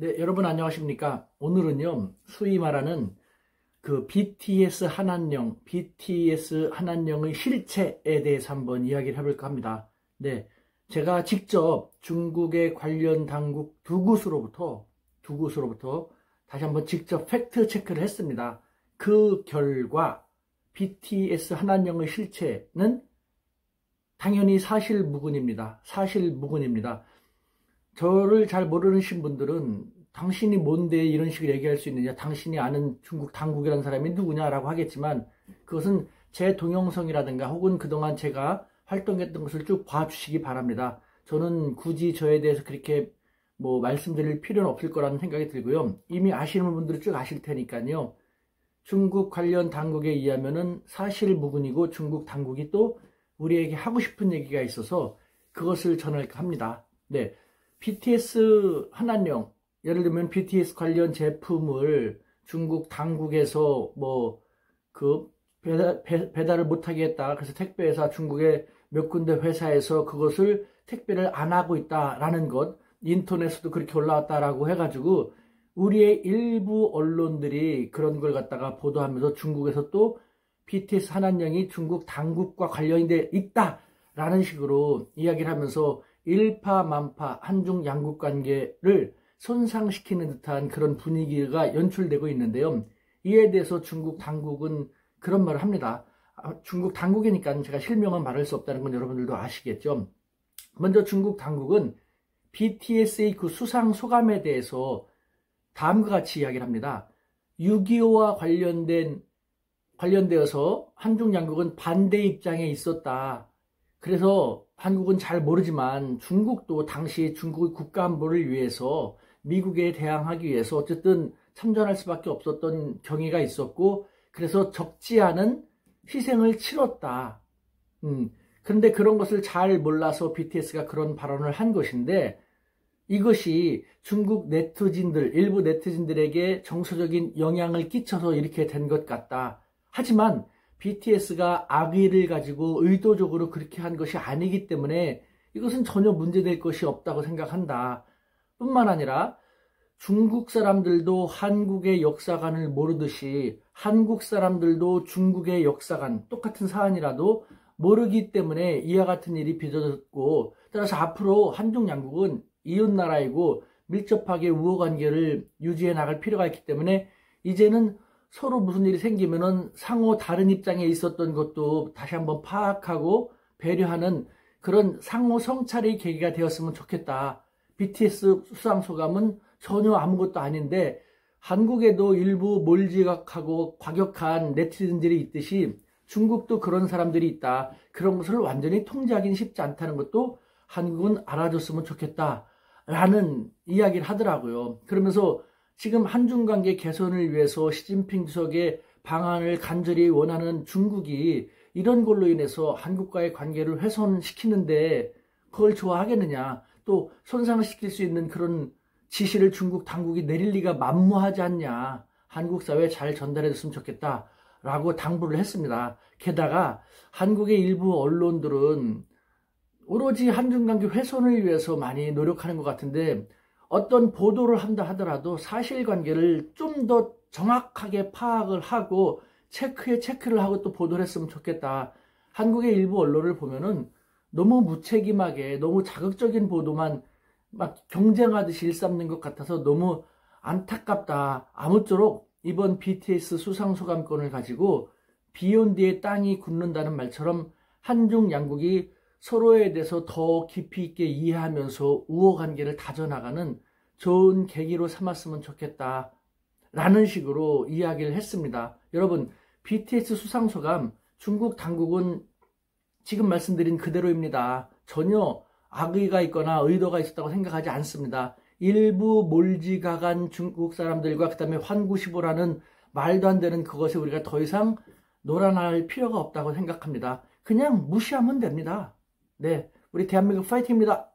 네, 여러분 안녕하십니까? 오늘은요, 소위 말하는 그 BTS 한한령의 실체에 대해서 한번 이야기를 해볼까 합니다. 네, 제가 직접 중국의 관련 당국 두 곳으로부터 다시 한번 직접 팩트 체크를 했습니다. 그 결과 BTS 한한령의 실체는 당연히 사실무근입니다. 저를 잘 모르신 분들은 당신이 뭔데 이런 식으로 얘기할 수 있느냐, 당신이 아는 중국 당국이라는 사람이 누구냐라고 하겠지만, 그것은 제 동영상이라든가 혹은 그동안 제가 활동했던 것을 쭉 봐주시기 바랍니다. 저는 굳이 저에 대해서 그렇게 말씀드릴 필요는 없을 거라는 생각이 들고요. 이미 아시는 분들은 쭉 아실 테니까요. 중국 관련 당국에 의하면은 사실무근이고, 중국 당국이 또 우리에게 하고 싶은 얘기가 있어서 그것을 전할까 합니다. 네. BTS 한한령, 예를 들면 BTS 관련 제품을 중국 당국에서 배달을 못하게 했다. 그래서 택배회사, 중국의 몇 군데 회사에서 그것을 택배를 안 하고 있다라는 것, 인터넷에도 그렇게 올라왔다라고 해가지고 우리의 일부 언론들이 그런 걸 갖다가 보도하면서 중국에서 또 BTS 한한령이 중국 당국과 관련이 돼 있다라는 식으로 이야기를 하면서 일파만파 한중 양국 관계를 손상시키는 듯한 그런 분위기가 연출되고 있는데요. 이에 대해서 중국 당국은 그런 말을 합니다. 중국 당국이니까 제가 실명은 말할 수 없다는 건 여러분들도 아시겠죠. 먼저 중국 당국은 BTS의 그 수상 소감에 대해서 다음과 같이 이야기를 합니다. 6.25와 관련되어서 한중 양국은 반대 입장에 있었다. 그래서 한국은 잘 모르지만 중국도 당시 중국의 국가안보를 위해서 미국에 대항하기 위해서 어쨌든 참전할 수밖에 없었던 경위가 있었고, 그래서 적지 않은 희생을 치렀다. 그런데 그런 것을 잘 몰라서 BTS가 그런 발언을 한 것인데, 이것이 중국 네티즌들, 일부 네티즌들에게 정서적인 영향을 끼쳐서 이렇게 된 것 같다. 하지만 BTS가 악의를 가지고 의도적으로 그렇게 한 것이 아니기 때문에 이것은 전혀 문제될 것이 없다고 생각한다. 뿐만 아니라 중국 사람들도 한국의 역사관을 모르듯이 한국 사람들도 중국의 역사관, 똑같은 사안이라도 모르기 때문에 이와 같은 일이 빚어졌고, 따라서 앞으로 한중 양국은 이웃나라이고 밀접하게 우호관계를 유지해 나갈 필요가 있기 때문에 이제는 서로 무슨 일이 생기면은 상호 다른 입장에 있었던 것도 다시 한번 파악하고 배려하는 그런 상호 성찰의 계기가 되었으면 좋겠다. BTS 수상소감은 전혀 아무것도 아닌데 한국에도 일부 몰지각하고 과격한 네티즌들이 있듯이 중국도 그런 사람들이 있다. 그런 것을 완전히 통제하기는 쉽지 않다는 것도 한국은 알아줬으면 좋겠다. 라는 이야기를 하더라고요. 그러면서 지금 한중 관계 개선을 위해서 시진핑 주석의 방안을 간절히 원하는 중국이 이런 걸로 인해서 한국과의 관계를 훼손시키는데 그걸 좋아하겠느냐, 또 손상을 시킬 수 있는 그런 지시를 중국 당국이 내릴 리가 만무하지 않냐, 한국 사회에 잘 전달해 줬으면 좋겠다 라고 당부를 했습니다. 게다가 한국의 일부 언론들은 오로지 한중 관계 훼손을 위해서 많이 노력하는 것 같은데, 어떤 보도를 한다 하더라도 사실관계를 좀 더 정확하게 파악을 하고 체크를 하고 또 보도를 했으면 좋겠다. 한국의 일부 언론을 보면은 너무 무책임하게 너무 자극적인 보도만 막 경쟁하듯이 일삼는 것 같아서 너무 안타깝다. 아무쪼록 이번 BTS 수상소감권을 가지고 비 온 뒤에 땅이 굳는다는 말처럼 한중 양국이 서로에 대해서 더 깊이 있게 이해하면서 우호관계를 다져나가는 좋은 계기로 삼았으면 좋겠다 라는 식으로 이야기를 했습니다. 여러분, BTS 수상소감 중국 당국은 지금 말씀드린 그대로입니다. 전혀 악의가 있거나 의도가 있었다고 생각하지 않습니다. 일부 몰지각한 중국 사람들과 그 다음에 환구시보라는 말도 안 되는 그것에 우리가 더 이상 놀아날 필요가 없다고 생각합니다. 그냥 무시하면 됩니다. 네, 우리 대한민국 파이팅입니다.